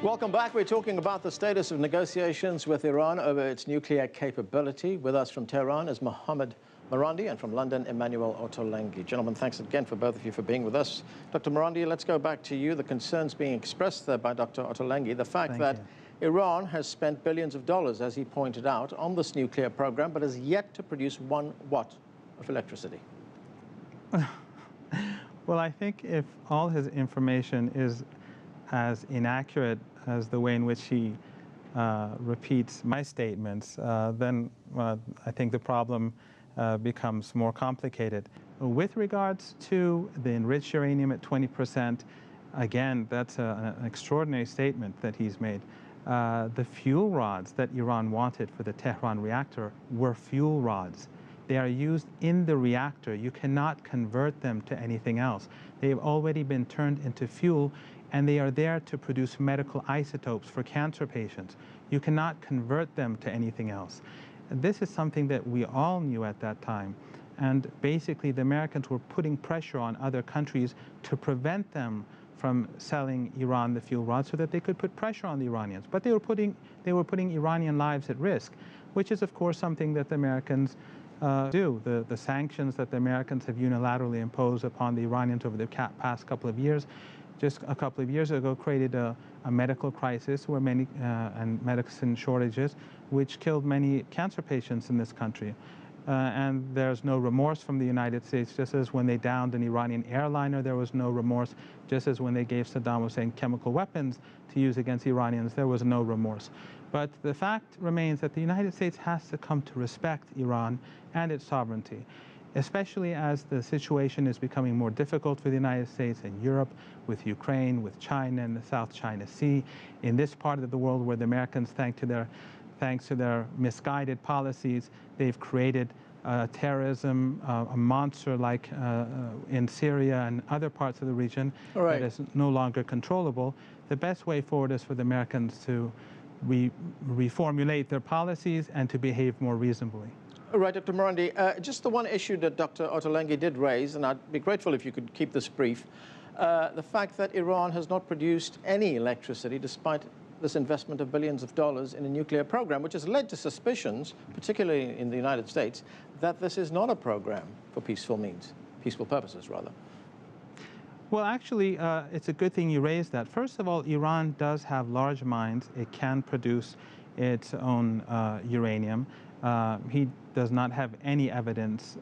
Welcome back. We're talking about the status of negotiations with Iran over its nuclear capability. With us from Tehran is Mohammad Marandi, and from London, Emanuele Ottolenghi. Gentlemen, thanks again for both of you for being with us. Dr. Marandi, let's go back to you. The concerns being expressed there by Dr. Ottolenghi, the fact that Iran has spent billions of dollars, as he pointed out, on this nuclear program, but has yet to produce 1 watt of electricity. Well, I think if all his information is as inaccurate as the way in which he repeats my statements, then I think the problem becomes more complicated. With regards to the enriched uranium at 20%, again, that's an extraordinary statement that he's made. The fuel rods that Iran wanted for the Tehran reactor were fuel rods. They are used in the reactor. You cannot convert them to anything else. They've already been turned into fuel, and they are there to produce medical isotopes for cancer patients. You cannot convert them to anything else. This is something that we all knew at that time. And basically, the Americans were putting pressure on other countries to prevent them from selling Iran the fuel rods so that they could put pressure on the Iranians. But they were putting Iranian lives at risk, which is, of course, something that the Americans do. The sanctions that the Americans have unilaterally imposed upon the Iranians over the past couple of years, just a couple of years ago, created a medical crisis where and medicine shortages, which killed many cancer patients in this country. And there's no remorse from the United States, just as when they downed an Iranian airliner, there was no remorse, just as when they gave Saddam Hussein chemical weapons to use against Iranians, there was no remorse. But the fact remains that the United States has to come to respect Iran and its sovereignty, especially as the situation is becoming more difficult for the United States and Europe, with Ukraine, with China and the South China Sea. In this part of the world where the Americans, thanks to their misguided policies, they've created terrorism, a monster like in Syria and other parts of the region that is no longer controllable. The best way forward is for the Americans to reformulate their policies and to behave more reasonably. All right, Dr. Marandi, just the one issue that Dr. Ottolenghi did raise, and I'd be grateful if you could keep this brief, the fact that Iran has not produced any electricity despite this investment of billions of dollars in a nuclear program, which has led to suspicions, particularly in the United States, that this is not a program for peaceful means, peaceful purposes, rather. Well, actually, it's a good thing you raised that. First of all, Iran does have large mines. It can produce its own uranium. He does not have any evidence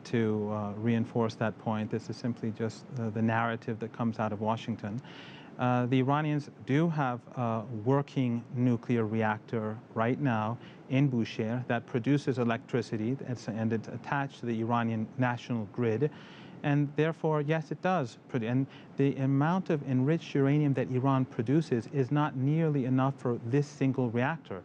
to reinforce that point. This is simply just the narrative that comes out of Washington. The Iranians do have a working nuclear reactor right now in Bushehr that produces electricity, and it's attached to the Iranian national grid. And therefore, yes, it does. And the amount of enriched uranium that Iran produces is not nearly enough for this single reactor.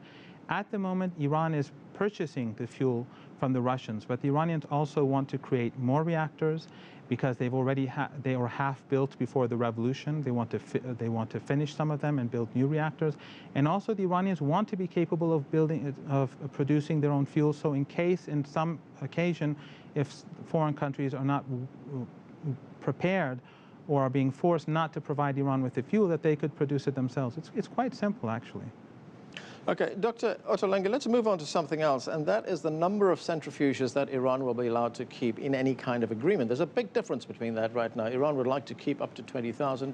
At the moment, Iran is purchasing the fuel from the Russians, but the Iranians also want to create more reactors because they've already they were half built before the revolution. They want to finish some of them and build new reactors. And also, the Iranians want to be capable of producing their own fuel. So, in case, in some occasion, if foreign countries are not prepared or are being forced not to provide Iran with the fuel, that they could produce it themselves. It's quite simple, actually. Okay, Dr. Ottolenghi, let's move on to something else, and that is the number of centrifuges that Iran will be allowed to keep in any kind of agreement. There's a big difference between that right now. Iran would like to keep up to 20,000,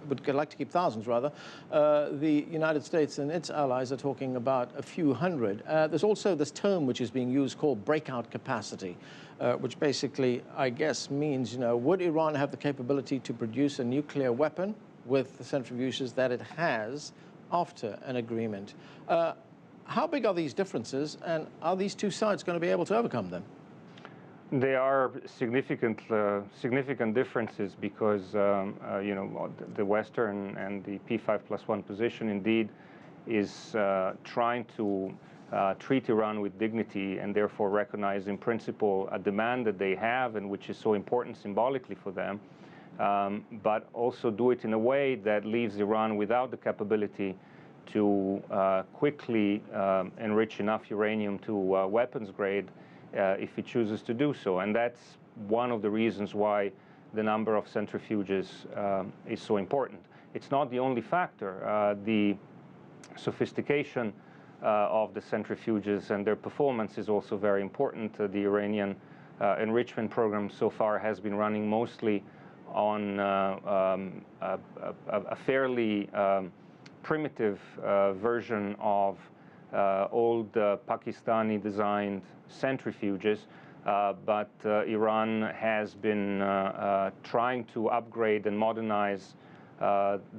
would like to keep thousands, rather. The United States and its allies are talking about a few hundred. There's also this term which is being used called breakout capacity, which basically, I guess, means, would Iran have the capability to produce a nuclear weapon with the centrifuges that it has after an agreement? How big are these differences, and are these two sides going to be able to overcome them? There are significant differences because the Western and the P5+1 position indeed is trying to treat Iran with dignity and therefore recognize in principle a demand that they have and which is so important symbolically for them. But also do it in a way that leaves Iran without the capability to quickly enrich enough uranium to weapons grade if it chooses to do so. And that's one of the reasons why the number of centrifuges is so important. it's not the only factor. The sophistication of the centrifuges and their performance is also very important. The Iranian enrichment program so far has been running mostly on a fairly primitive version of old Pakistani-designed centrifuges, but Iran has been trying to upgrade and modernize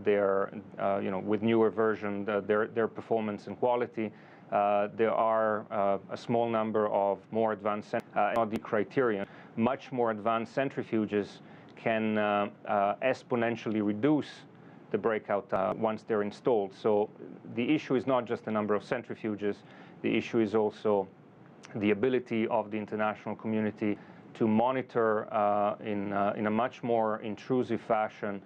their, with newer version, their performance and quality. There are a small number of more advanced, not the criterion, much more advanced centrifuges can exponentially reduce the breakout once they're installed. So the issue is not just the number of centrifuges, the issue is also the ability of the international community to monitor in a much more intrusive fashion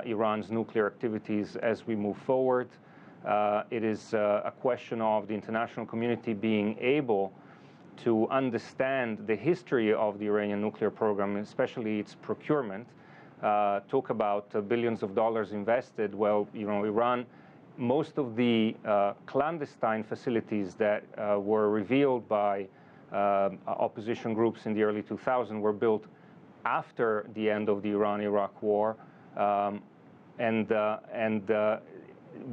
Iran's nuclear activities as we move forward. It is a question of the international community being able to understand the history of the Iranian nuclear program, especially its procurement. Talk about billions of dollars invested. Well, Iran, most of the clandestine facilities that were revealed by opposition groups in the early 2000s were built after the end of the Iran-Iraq war.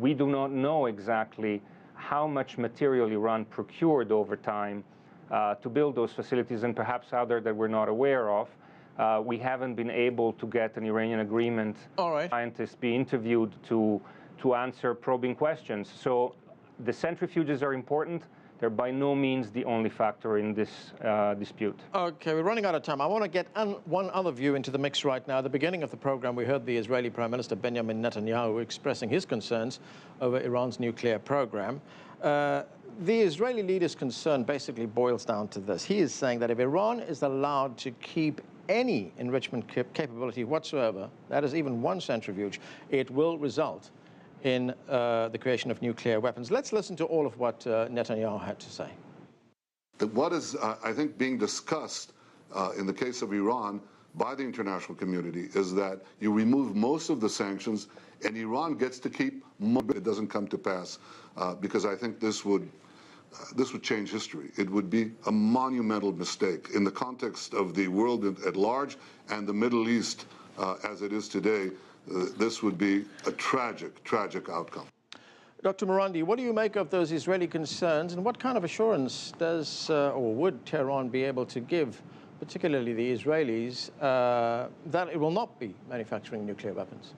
We do not know exactly how much material Iran procured over time to build those facilities, and perhaps other that we're not aware of. We haven't been able to get an Iranian agreement. All right. Scientists be interviewed to answer probing questions. So the centrifuges are important. They're by no means the only factor in this dispute. Okay, we're running out of time. I want to get one other view into the mix right now. At the beginning of the program, we heard the Israeli Prime Minister Benjamin Netanyahu expressing his concerns over Iran's nuclear program. The Israeli leader's concern basically boils down to this. He is saying that if Iran is allowed to keep any enrichment capability whatsoever, that is even one centrifuge, it will result in the creation of nuclear weapons. Let's listen to all of what Netanyahu had to say. What is, I think, being discussed in the case of Iran by the international community is that you remove most of the sanctions and Iran gets to keep more. It doesn't come to pass because I think this would change history. It would be a monumental mistake in the context of the world at large and the Middle East as it is today. This would be a tragic, tragic outcome. Dr. Marandi, what do you make of those Israeli concerns, and what kind of assurance does or would Tehran be able to give, particularly the Israelis, that it will not be manufacturing nuclear weapons?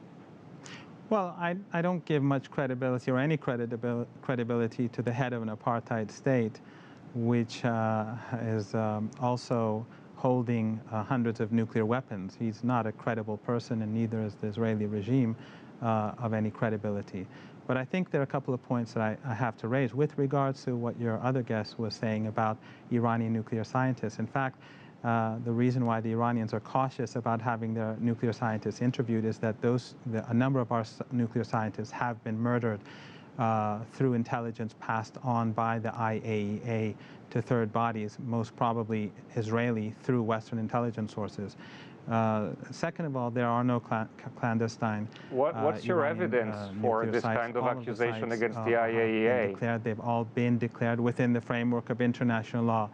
Well, I don't give much credibility or any credibility to the head of an apartheid state, which is also holding hundreds of nuclear weapons. He's not a credible person, and neither is the Israeli regime of any credibility. But I think there are a couple of points that I have to raise with regards to what your other guest was saying about Iranian nuclear scientists. In fact, the reason why the Iranians are cautious about having their nuclear scientists interviewed is that a number of our nuclear scientists have been murdered through intelligence passed on by the IAEA to third bodies, most probably Israeli, through Western intelligence sources. Second of all, there are no clandestine. What's your Iranian, evidence for this sites. kind of All accusation the against the sites, IAEA? They've all been declared within the framework of international law.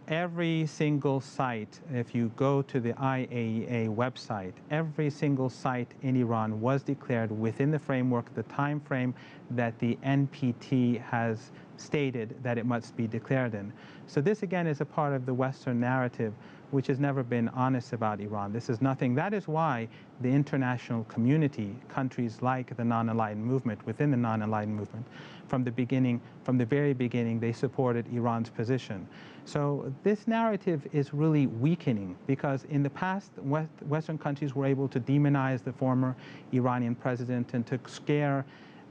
Every single site, if you go to the IAEA website, every single site in Iran was declared within the framework, the time frame that the NPT has stated that it must be declared in. So this again is a part of the Western narrative which has never been honest about Iran. This is nothing. That is why the international community, countries like the non-aligned movement, within the non-aligned movement, from the very beginning, they supported Iran's position. So this narrative is really weakening because in the past, Western countries were able to demonize the former Iranian president and to scare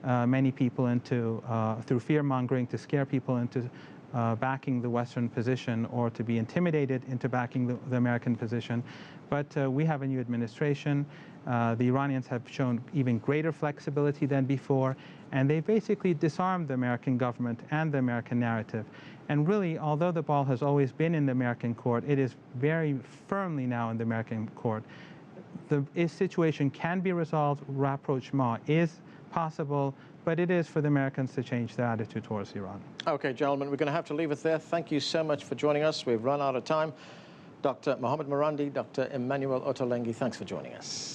many people into, through fear-mongering, to scare people into backing the Western position or to be intimidated into backing the American position. But we have a new administration. The Iranians have shown even greater flexibility than before, and they basically disarmed the American government and the American narrative. And really, although the ball has always been in the American court, it is very firmly now in the American court. the situation can be resolved. Rapprochement is possible, but it is for the Americans to change their attitude towards Iran. Okay, gentlemen, we're going to have to leave it there. Thank you so much for joining us. We've run out of time. Dr. Mohammad Marandi, Dr. Emanuele Ottolenghi, thanks for joining us.